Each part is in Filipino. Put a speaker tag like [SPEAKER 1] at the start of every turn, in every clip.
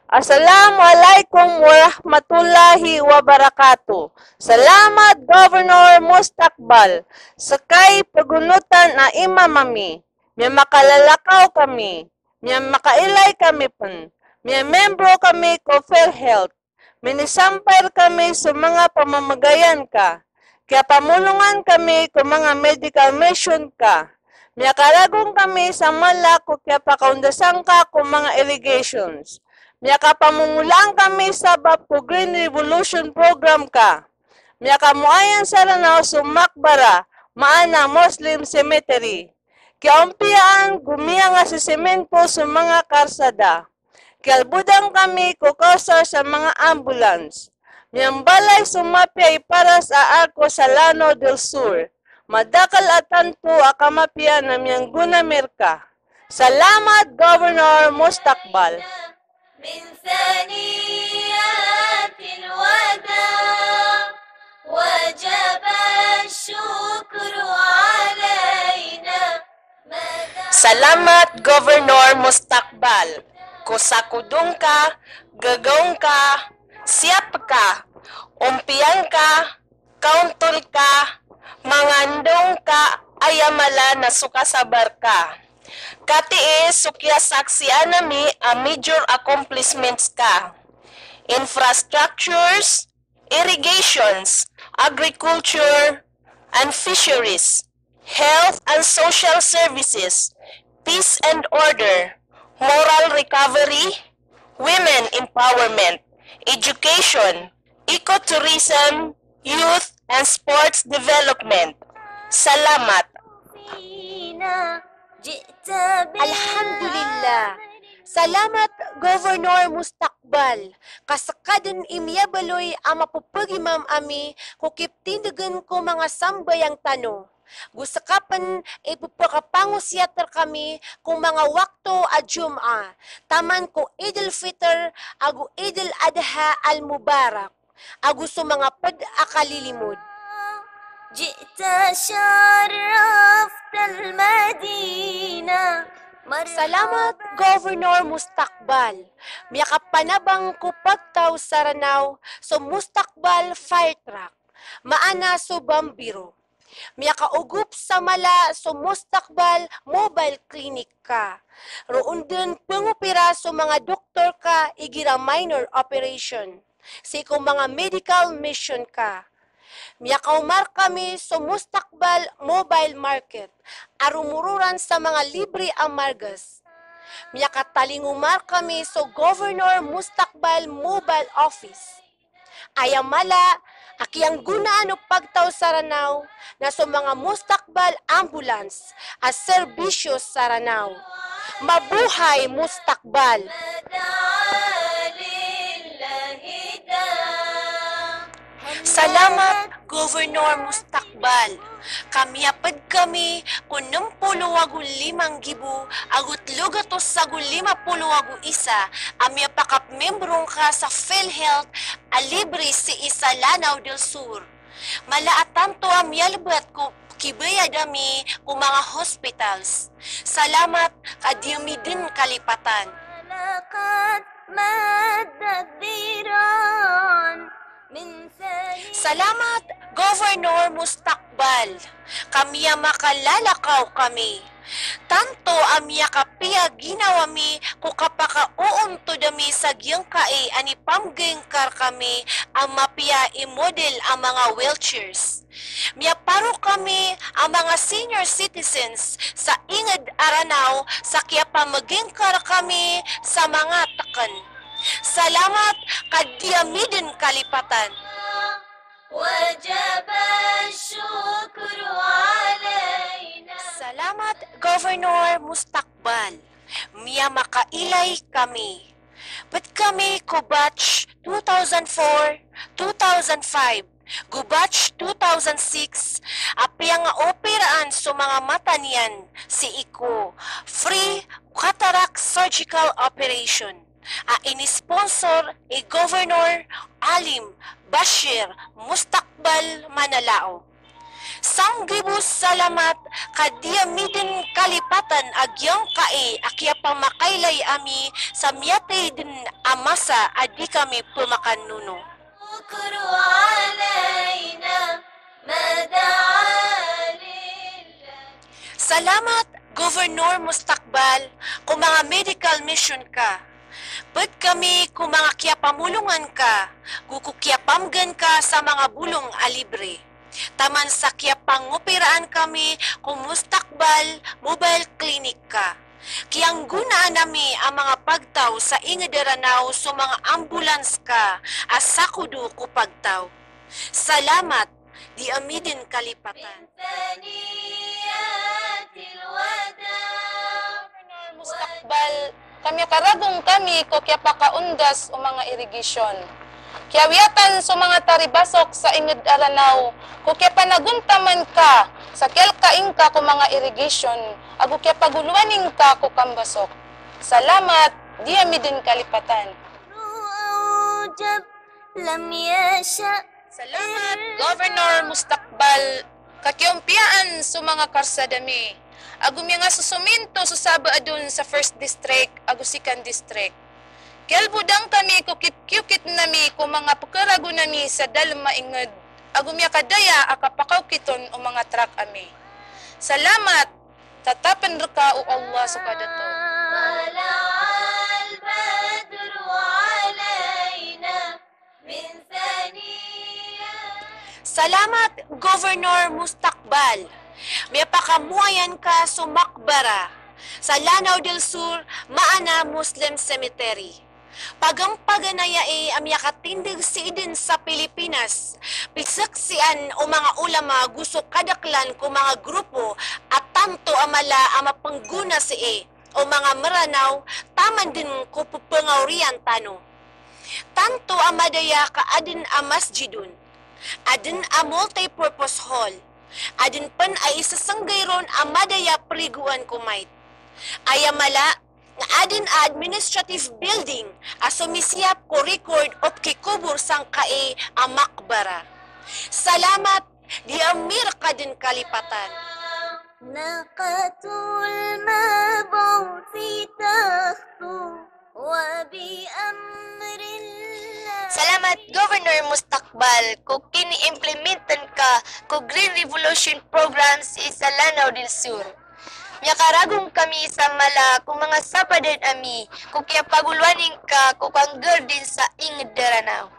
[SPEAKER 1] Assalamualaikum warahmatullahi wabarakatuh. Salamat Governor Mustakbal. Sakay pagunutan na imamami. Miya makalalakaw kami. Miya makailay kami pun. Miya membro kami ko PhilHealth. Minisampay kami sa mga pamamagayan ka. Kaya pamulungan kami ko mga medical mission ka. Miya karagong kami sa malako kaya pakaundasang ka ko mga allegations. Miyaka pamumulaan kami sa Bapo Green Revolution Program ka. Miyaka muayan sa Lanao sumakbara, maana Muslim Cemetery. Kaya umpiaan gumiya nga sa semento sa mga karsada. Kaya budang kami kukausar sa mga ambulance. Miyang balay sumapya para sa arko sa Lanao del Sur. Madakal atanto akamapya na miyang gunamirka. Salamat Governor Mustakbal.
[SPEAKER 2] من ثنيات الوداع وجب الشكر علينا.
[SPEAKER 1] Salamat Governor Mustakbal. Kusakudong ka, gagawng ka, siyap ka, umpiyan ka, kauntol ka, mangandong ka, ayamala na sukasabar ka. Katiis, sukya saksiyan nami ang major accomplishments ka. Infrastructures, irrigations, agriculture, and fisheries, health and social services, peace and order, moral recovery, women empowerment, education, ecotourism, youth and sports development. Salamat.
[SPEAKER 3] Alhamdulillah. Salamat Governor Mustakbal. Kasakadan imyabaloy ang mapupagimam ami kukip tindagan ko mga sambayang tano. Gusakapan ipupakapangusiyatar kami kung mga wakto a Jum'a. Taman ko Idul Fitr agu Idul Adha al-Mubarak. Agu sa mga pad-akalilimod.
[SPEAKER 2] جئت شرفت المدينة.
[SPEAKER 3] Salamat Governor Mustakbal. Miyakapanabang ko pagtaw sa Ranao so Mustakbal Fire Truck. Maana so Bambiro. Miyakaugup sa mala so Mustakbal Mobile Clinic ka. Roon din pangupira so mga doktor ka igira minor operation. Si mga medical mission ka. Miyakaumar kami sa Mustakbal Mobile Market, arumururan sa mga libre ang margas. Miyakatalingumar kami sa Governor Mustakbal Mobile Office. Ayamala, akiyang gunaan o pagtaw sa Ranao na sa mga Mustakbal Ambulance at serbisyo sa Ranao. Mabuhay Mustakbal! Salamat, Governor Mustakbal. Kamiapad kami kung 65,000 agut lugatos sa 51 amya pakap membrong ka sa PhilHealth a libre si isa Lanao del Sur. Malaatan to amya libat ko kibaya dami kung mga hospitals. Salamat kadiyami din kalipatan. Salamat, Governor Mustakbal. Kamiya makalalakaw kami. Tanto amya kapiya ginawami ko kapaka uunto dami sa giyang kae ani pamgengkar kami ang mapiya i-model ang mga wheelchairs. Miya paro kami ang mga senior citizens sa ingad Aranao sa kaya pamagengkar kami sa mga takan. Salamat kadiyamidin kalipatan.
[SPEAKER 2] وجب الشكر علينا.
[SPEAKER 3] Salamat Governor Mustakbal. Miya makailay kami. Ba't kami ko batch 2004, 2005, go batch 2006, apya nga operaan sa mga mata niyan si Iko. Free cataract surgical operation. Ini-sponsor ni Governor Alim Bashir Mustakbal Manalao. Sanggibus salamat kadiamidin kalipatan agyang kae akya pamakaylay ami sa miyatay din amasa adi kami pumakanuno.
[SPEAKER 2] شكر علينا ما دعا لله.
[SPEAKER 3] Salamat, Governor Mustakbal, kung mga medical mission ka. Pwede kami kung mga kiyapamulungan ka, kukukiyapamgan ka sa mga bulong alibre. Taman sa kiyapangopiraan kami kung Mustakbal Mobile Clinic ka. Kiyang gunaan nami ang mga pagtaw sa ingadaranaw sa mga ambulans ka as sakudo ko pagtaw. Salamat, di amidin kalipatan.
[SPEAKER 2] ثنيات الوداع.
[SPEAKER 4] Mustakbal, kami karagong kami ko kaya pakaundas o mga irigasyon. Kaya wiyatan sa mga taribasok sa ingid aranaw, ko kaya panaguntaman ka, sa kelkaing ka ko mga irigasyon, ago kaya paguluaning ka ko kambasok. Salamat, di amidin kalipatan.
[SPEAKER 2] أوجب لم يشأ.
[SPEAKER 4] Salamat, Governor Mustakbal, kakiumpiyaan sa mga karsadami. Agum nga susuminto susaba adun sa 1st District, agu 2nd District. Kialbudang kami kukit-kukit nami ko mga pukarago nami sa dalma inged. Agum kadaya akapakaw kiton o mga truck ami. Salamat, tatapan ka o Allah sa kadato.
[SPEAKER 2] طلع البدر علينا من ثنيات.
[SPEAKER 3] Salamat, Governor Mustakbal. May pakamuayan ka sa Makbara, sa Lanao del Sur, Maana Muslim Cemetery. Pagampaganaya amya katindig si idin sa Pilipinas, pisaksian o mga ulama gusto kadaklan ko mga grupo at tanto amala ama pangguna si o mga maranaw, taman din ko pupangawriyan tano. Tanto amadaya ka adin a masjidun, adin a multi-purpose hall, adin pan ay isasanggayron amadaya priguan kumait. Ayamala, nga adin a administrative building a sumisiyap ko record of kikubur sang kae a makbara. Salamat, di amir ka din kalipatan.
[SPEAKER 2] ناقة المبعوث تخطو وبأمر الله.
[SPEAKER 5] Salamat, Governor Mustakbal, kung kini-implementan ka ko Green Revolution programs sa Lanao del Sur. Miyakaragong kami sa mala kung mga sapadan ami, kung kaya pagulwaning ka kung kang din sa ingdaranaw.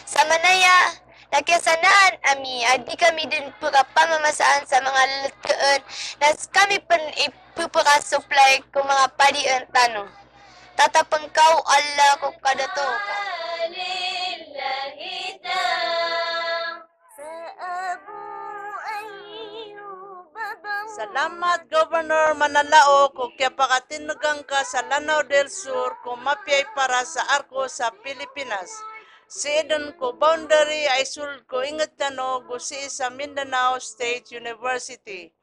[SPEAKER 5] Sa manaya, nakiyasanaan ami, adi kami din pamamasaan sa mga latkaan, nas kami pan ipupaka-supply kung mga padian tanong. Tatapang kau Allah kung kadato ka.
[SPEAKER 2] لله دام. فأبو أيوب ضم.
[SPEAKER 1] Salamat, Governor Manalao, kung kaya pakatinugang ka sa Lanao del Sur, kung mapiyay para sa arko sa Pilipinas. Si Edon ko boundary ay sul ko ingat tano gusi sa Mindanao State University.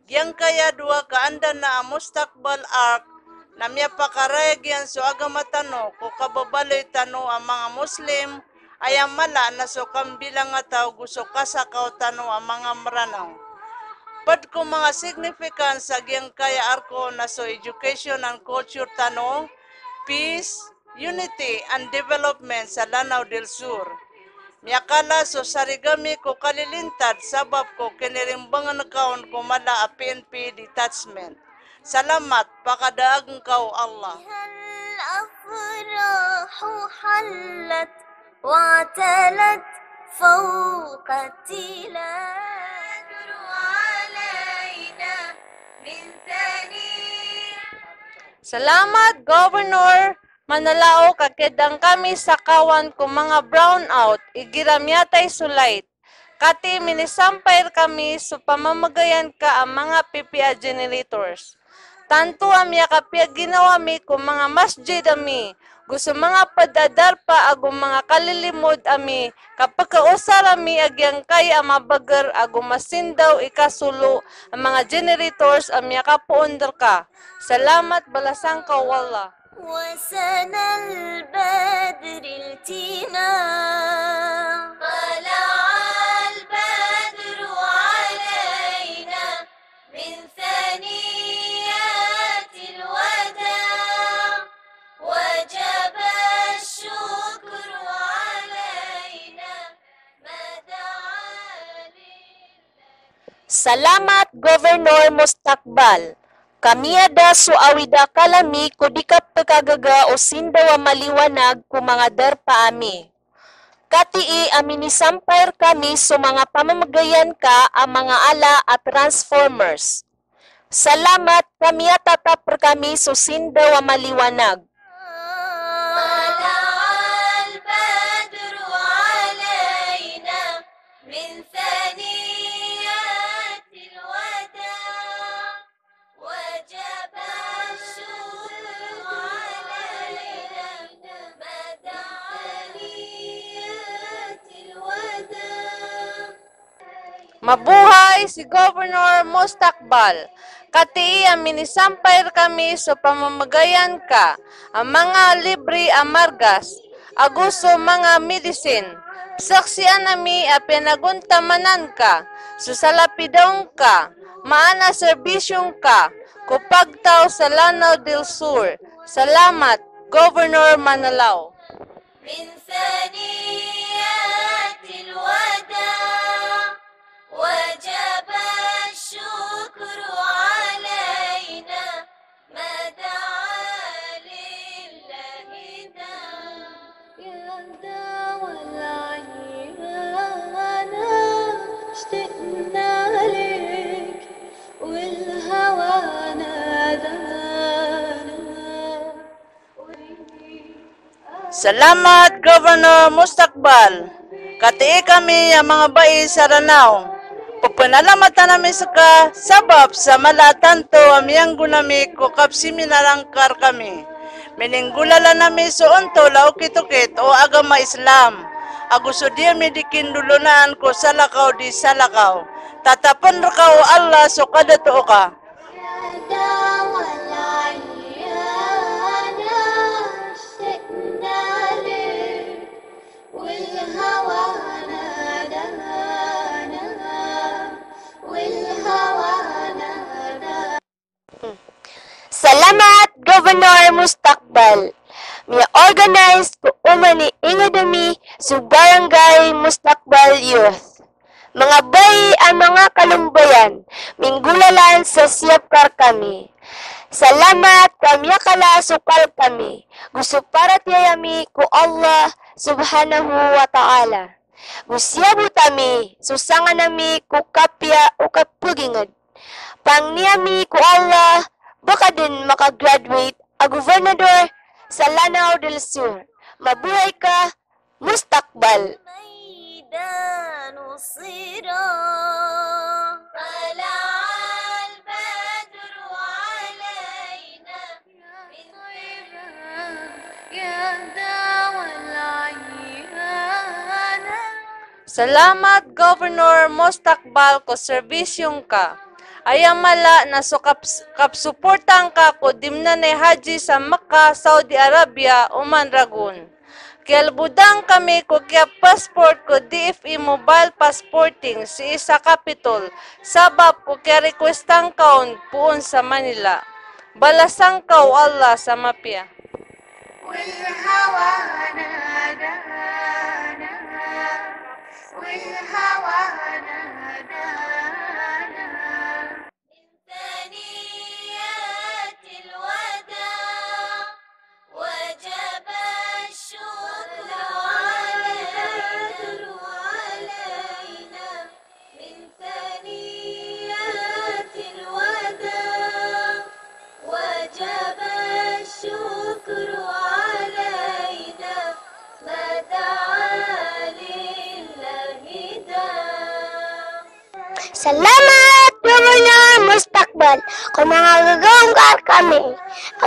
[SPEAKER 1] Giyang kaya dua kaanda na ang Mustakbal Ark na miya pakarayagyan so agamatano ko kababaloy tano ang mga Muslim ay ang mala na so kambilang nga tao gusto kasakaw tano ang mga maranaw. Pad ko mga significant sa giyang kaya arko na so education and culture tano, peace, unity and development sa Lanao del Sur. Miyakala so sarigami ko kalilintad sabab ko kinirimbangan kaon ko mala a PNP detachment. Salamat, pakadaag kau Allah.
[SPEAKER 2] الأفراح حلت واعتلت فوق التلال علينا من ثنيات.
[SPEAKER 1] Salamat, Governor Manalao, kakidang kami sa kawan ko mga brownout, igiramyatay sulait. Kati minisampayr kami so pamamagayan ka ang mga PPA generators. Tanto amya kapya ginawa mi ko mga masjid ami. Gusto mga padadar pa agong mga kalilimod ami. Kapag kausar ami agyang kaya mabagar agong masindaw ikasulo ang mga generators amya kapuundar ka. Salamat balasang kawala.
[SPEAKER 2] وسنى البدر التنا طلع البدر علينا
[SPEAKER 3] Salamat Governor Mustakbal. Kami ada so awida kalami kudi ka pagkagaga o sindawa maliwanag kung mga darpa ami. Katii amin isampayr kami so mga pamamagayan ka ang mga ala at transformers. Salamat kami at tatapar kami so sindawa maliwanag.
[SPEAKER 2] طلع البدر علينا من ثنيات الوداع وجب الشكر علينا مدى ثنيات الوداع.
[SPEAKER 1] Mabuhay si Governor Mustakbal. Kati amin isampayr kami sa pamamagayan ka, ang mga libre amargas, aguso mga medicine. Saksiyan nami a pinaguntamanan ka, susalapidong ka, maana serbisyong ka, kupagtaw sa Lanao del Sur. Salamat, Governor Manalao.
[SPEAKER 2] من ثنيات الوداع وجب الشكر علينا ما دعا لله داع. يا داوى العيان اشتقنا لك والهوى نادانا.
[SPEAKER 1] Salamat, Governor Mustakbal. Kati kami ang mga bai sa Ranao. Pagpanalamatan namin sa sabab sa malatanto amiyang gunami ko kapsimi narangkar kami. Meninggulala namin so unto laukit-ukit o agama Islam. Agusto diya medikin dulunaan ko sa lakaw di sa lakaw. Tatapan rakaw Allah so kadato ka.
[SPEAKER 2] يا داوى العيان اشتقنا لك والهوى نادانا والهوى نادانا.
[SPEAKER 5] Salamat Governor Mustakbal. May organize ko umani ingadami sa Barangay Mustakbal Youth. Mga bay ang mga kalumbayan, minggulalan sa siyapkar kami. Salamat kami akala sukal kami. Gusto para tiyayami ko Allah subhanahu wa ta'ala. Gusyabu tami, susangan nami ko kapya o kapugingad. Pangniyami ko Allah, baka din makagraduate a gobernador sa Lanao del Sur. Mabuhay ka, Mustakbal.
[SPEAKER 2] ميدان الصراع طلع البدر علينا من يا داوى العيان.
[SPEAKER 1] Salamat, Governor Mustakbal ko serbisyong ka. Ayamala na so kapsuportang ka ko dimna ni Haji sa Makkah, Saudi Arabia, Oman Ragun. Kialbudang kami ko kaya passport ko DFE mobile passporting si isa kapitol. Sabab ko kaya requestang kaon puon sa Manila. Balasang kaw Allah sa mapya.
[SPEAKER 2] والهوى نادانا والهوى نادانا من ثنيات الوداع وجب الشكر علينا من ثنيات الوداع وجب الشكر علينا ما دعا لله داع.
[SPEAKER 5] Salamat, Governor Mustakbal. Kung mga gagawangkar kami,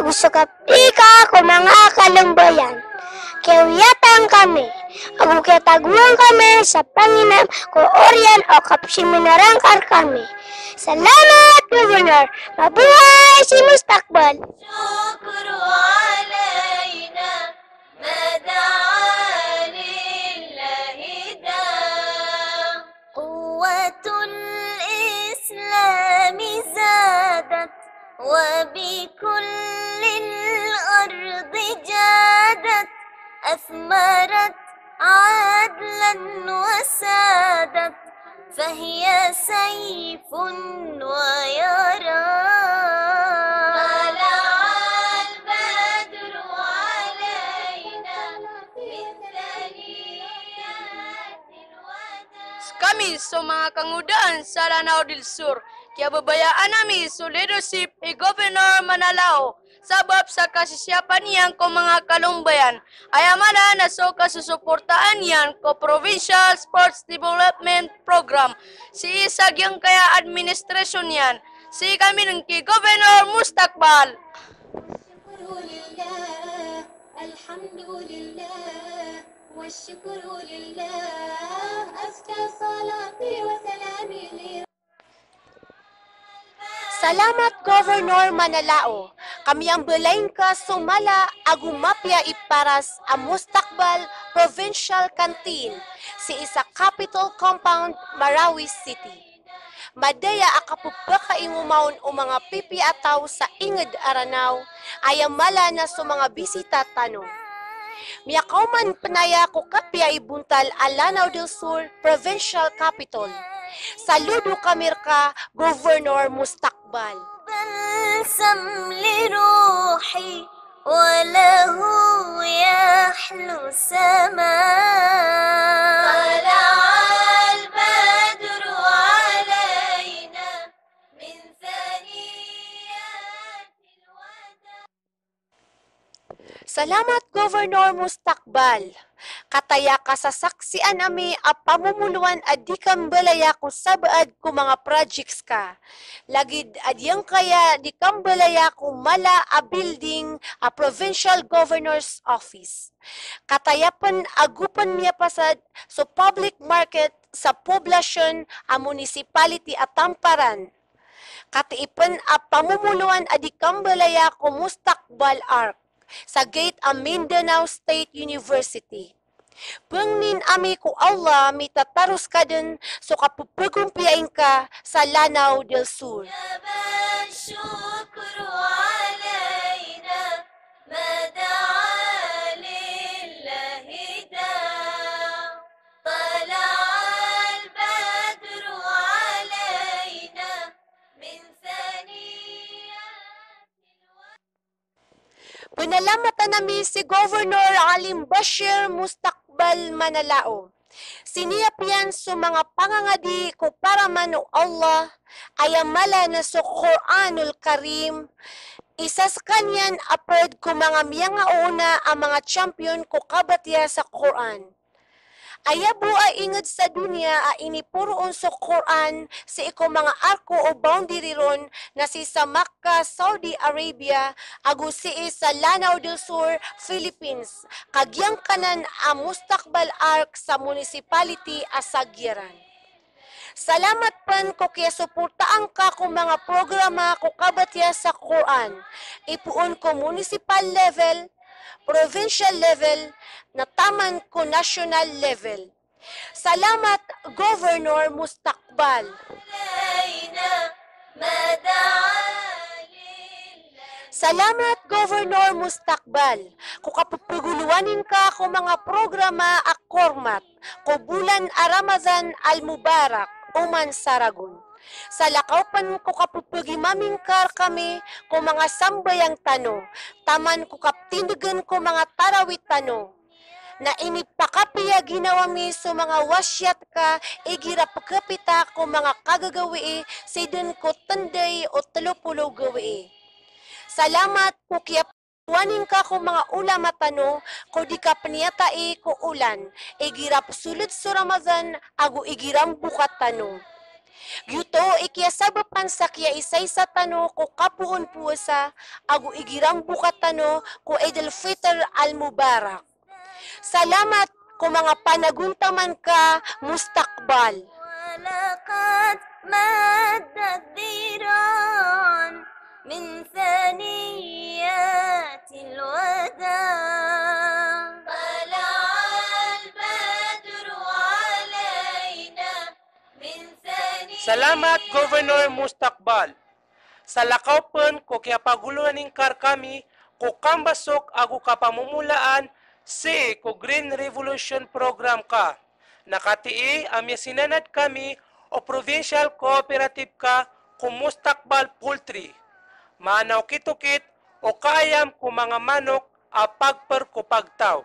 [SPEAKER 5] gusto kapika kung mga kalumbayan. Kiyatan kami, agukitaguan kami sa Panginoon ko oryan o kapsiminarangkar kami. Salamat, Governor. Mabuhay si Mustakbal.
[SPEAKER 2] شكر علينا ما دعا لله داع. قوة الإسلام زادت وبكل الأرض جادت أثمرت عدلا وسادت فهي سيف ويرى طلع البدر علينا من ثنيات الوداع.
[SPEAKER 6] Kami sa mga kangudaan sa Lanao del Sur, kaya babayaan namin sa leadership ni Governor Manalao sabab sa kasisyapan niyan ko mga kalumbayan. Ayamana na so kasusuportaan niyan ko Provincial Sports Development Program. Si Isag yung kaya administrasyon niyan. Si kami ng ki Governor Mustakbal.
[SPEAKER 2] الحمد لله والشكر لله أزكى صلاتي وسلامي
[SPEAKER 3] Salamat Governor Manalao. Kami ang belain ka sumala agumapya iparas a Mustakbal Provincial Canteen si isa Capitol Compound, Marawi City. Madaya akapupaka imumaon o mga pipi ataw sa inged aranaw ayamala na sa mga bisita tanong. Miyakauman panaya ko kapya ibuntal Lanao del Sur Provincial Capital. Saludo kamir ka, Governor Mustakbal.
[SPEAKER 2] بلسم لروحي وله يحلو سماء طلع البدر علينا من ثنيات الوداع.
[SPEAKER 3] Salamat Governor Mustakbal. Kataya ka sa saksian ami a pamumuluan adi kang balaya ko sabaad ko mga projects ka. Lagid adyang kaya di kang balaya ko mala a building a provincial governor's office. Katayapan agupan niya pasad so public market sa poblasyon a municipality at Tamparan. Katiipan a pamumuluan adi kang balaya ko Mustakbal Arc sa gate a Mindanao State University. Pangnin ami ko Allah mitatarus ka din so kapupagumpiyain ka sa Lanao del Sur.
[SPEAKER 2] الشكر علينا ما دعا لله داع طلع البدر علينا من ثنيات الوداع.
[SPEAKER 3] Pinalamatan nami si Governor Alim Bashir Mustakbal Manalao. Siniyapian sa mga pangangadi ko para mano Allah ayamala na sa Quranul Karim. Isa sa kanyan apod ko mga miyang una ang mga champion ko kabatya sa Quran. Ayabo ay ingad sa dunya a inipuroon sa Quran sa iko mga arko o boundary ron na si sa Makkah, Saudi Arabia, agu si sa Lanao del Sur, Philippines, kagyang kanan a Mustakbal Arc sa municipality Asagyaran. Salamat pan ko kaya suportaan ka kung mga programa ko kabatya sa Quran. Ipuon ko municipal level, provincial level, na taman ko national level. Salamat, Governor Mustakbal.
[SPEAKER 2] علينا ما دعا لله.
[SPEAKER 3] Salamat, Governor Mustakbal. Kung kapupuguluanin ka kung mga programa a kormat, ko bulan a Ramazan al-Mubarak, Uman Saragon. Sa lakaupan ko kapupugimaming kar kami kung mga sambayang tano, taman ko kaptindugan ko mga tarawit tano, na inipakapiya ginawa mi so mga wasyat ka, igira pagkapita ko mga kagagawi, sidin ko tanday o 30 gawi. Salamat ko kaya wanin ka ko mga ulama tano, ko di ka paniyatai ko ulan, igira sulit sa Ramazan, ago igiram bukat tano. Yuto ikiyasabapan sa kaya isay sa tano ko kapuon puwasa, ago igiram bukat tano ko Eid al-Fitr al-Mubarak. Salamat ko mga panaguntaman ka, Mustakbal.
[SPEAKER 2] ولقد مدت ذراعا من ثنيات الوداع طلع البدر علينا من ثنيات.
[SPEAKER 7] Salamat, Governor Mustakbal. Sa lakaupan ko kaya paguluaning kar kami, ko kambasok ago kapamumulaan si ko Green Revolution Program ka. Nakatii amya sinanad kami o provincial cooperative ka kung mustakbal poultry. Manaw kitukit o kaayam kung mga manok a pagper ko pagtaw.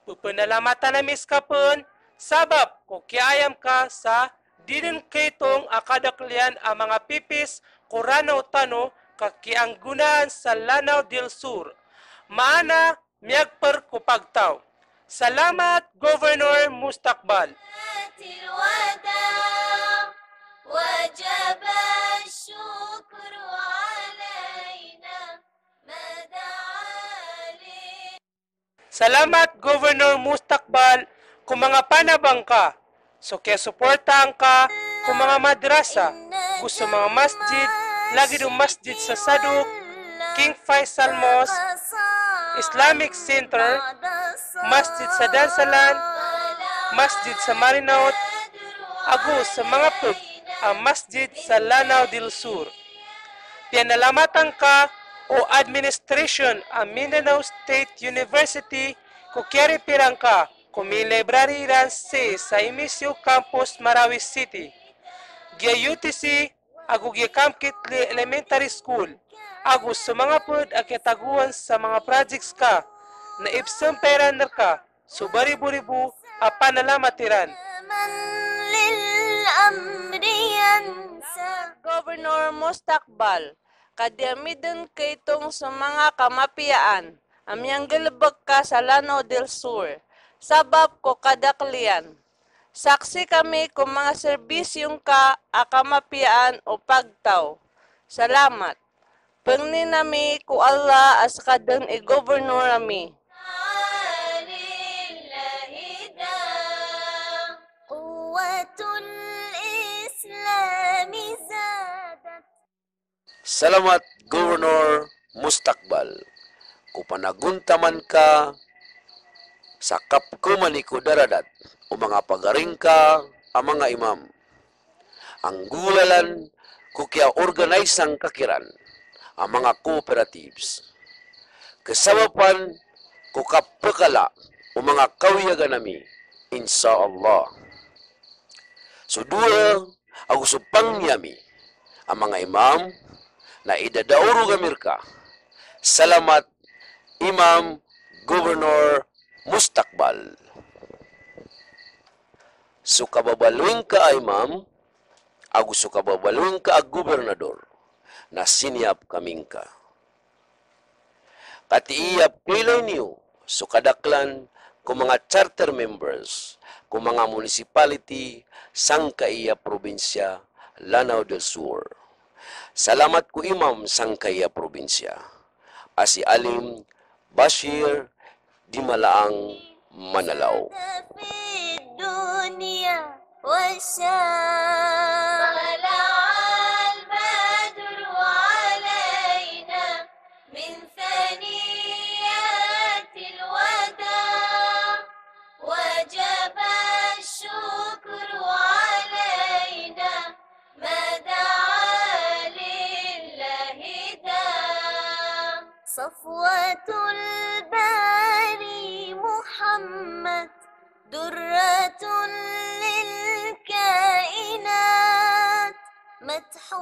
[SPEAKER 7] Pupenalamatan na miskapon, sabab ko kiayam ka sa dinin kaitong akadaklian ang mga pipis kuranaw tano kakianggunaan sa Lanao del Sur. Maana miyagper ko pagtaw. Salamat, Governor Mustakbal.
[SPEAKER 2] الوداع وجب الشكر علينا ما دعا
[SPEAKER 7] Salamat, Governor Mustakbal, kung mga panabang ka. So kaya suportahan ka kung mga madrasa, gusto mga masjid, lagi ng masjid sa Saduk, King Faisal Mosque, Islamic Center, masjid sa Dansalan, masjid sa Marinaut, agus sa mga pub, ang masjid sa Lanao del Sur. Pinalamatan ka o administration ang Mindanao State University kung kiripirang ka kung may library ran sa Emisio Campus, Marawi City. Gia UTC, agu gia Kamkit Elementary School, agus sa mga pud akitaguan sa mga projects ka na ipsamperan na ka, so baribu-ribu a panalamatiran.
[SPEAKER 2] من للأمر ينسى
[SPEAKER 1] Governor Mustakbal, kadyamidin kaitong sa mga kamapiyaan, amyang galabag ka sa Lanao del Sur, sabab ko kadaklian. Saksi kami kung mga serbisyong ka a kamapiyaan o pagtaw. Salamat. Pangni nami ku Allah as kadang i-governor nami.
[SPEAKER 2] لله دام قوة الإسلام زادت
[SPEAKER 8] Salamat, Governor Mustakbal. Kung panaguntaman ka sa kapkumaniku daradat o mga pagaring ka ang mga imam. Ang gulalan kung kaya organize ang kakiran ang mga cooperatives. Kasabapan kung kapakala o mga kawiyagan nami, inshallah. So dua, ako supang niyami ang mga imam na idadauro gamir ka. Salamat, Imam Governor Mustakbal. So kababaluin ka, Imam, ako so kababaluin ka, Gobernador, na siniyap kaming ka. Katiiyap kilay niyo, so kadaklan kung mga charter members, kung mga municipality, sangkaiya probinsya, Lanao del Sur. Salamat ko Imam sangkaiya probinsya. Asi Alim Bashir di Malaang Manalao.
[SPEAKER 2] في الدنيا والشام طلع البدر علينا من ثنيات الوداع وجب الشكر علينا ما دعا لله دام صفوة الباري محمد درة للكائنات مدحه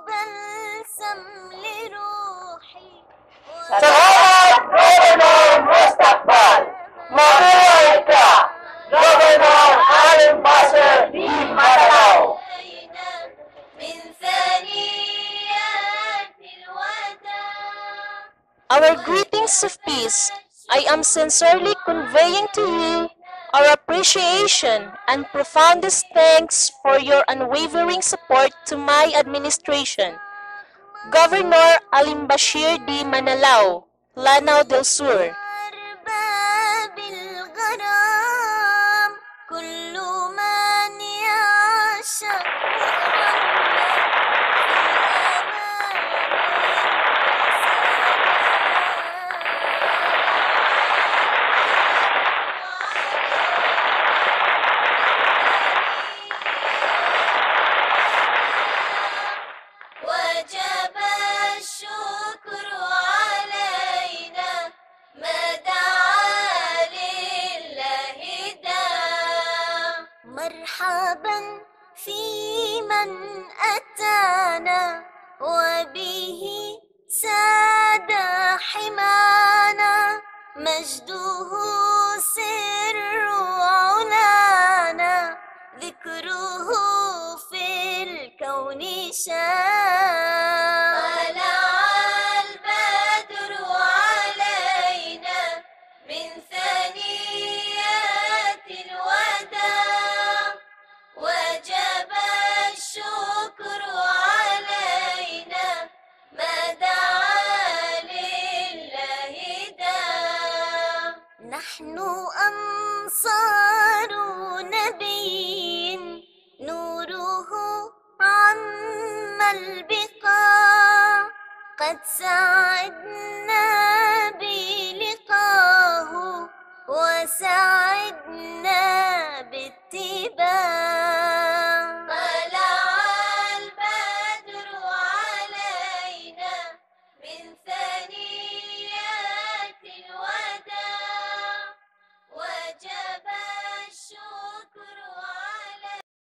[SPEAKER 2] بلسم لروحي
[SPEAKER 7] Salamat, Governor Mustakbal. Mabuhay ka, Governor Alim Basir di Manalao.
[SPEAKER 2] من ثنيات الوداع
[SPEAKER 3] Our greetings of peace. I am sincerely conveying to you our appreciation and profoundest thanks for your unwavering support to my administration. Governor Alim Bashir D. Manalao, Lanao del Sur.
[SPEAKER 2] أرباب الغرام كل من يعشق وجب الشكر علينا ما في من أتانا وبه ساد حمانا مجده سر علانا ذكره في الكون شاع طلع البدر علينا من ثنيات الوداع وجب الشكر علينا ما دعا لله داع نحن أنصار نبي نوره عم البقاع قد سعدنا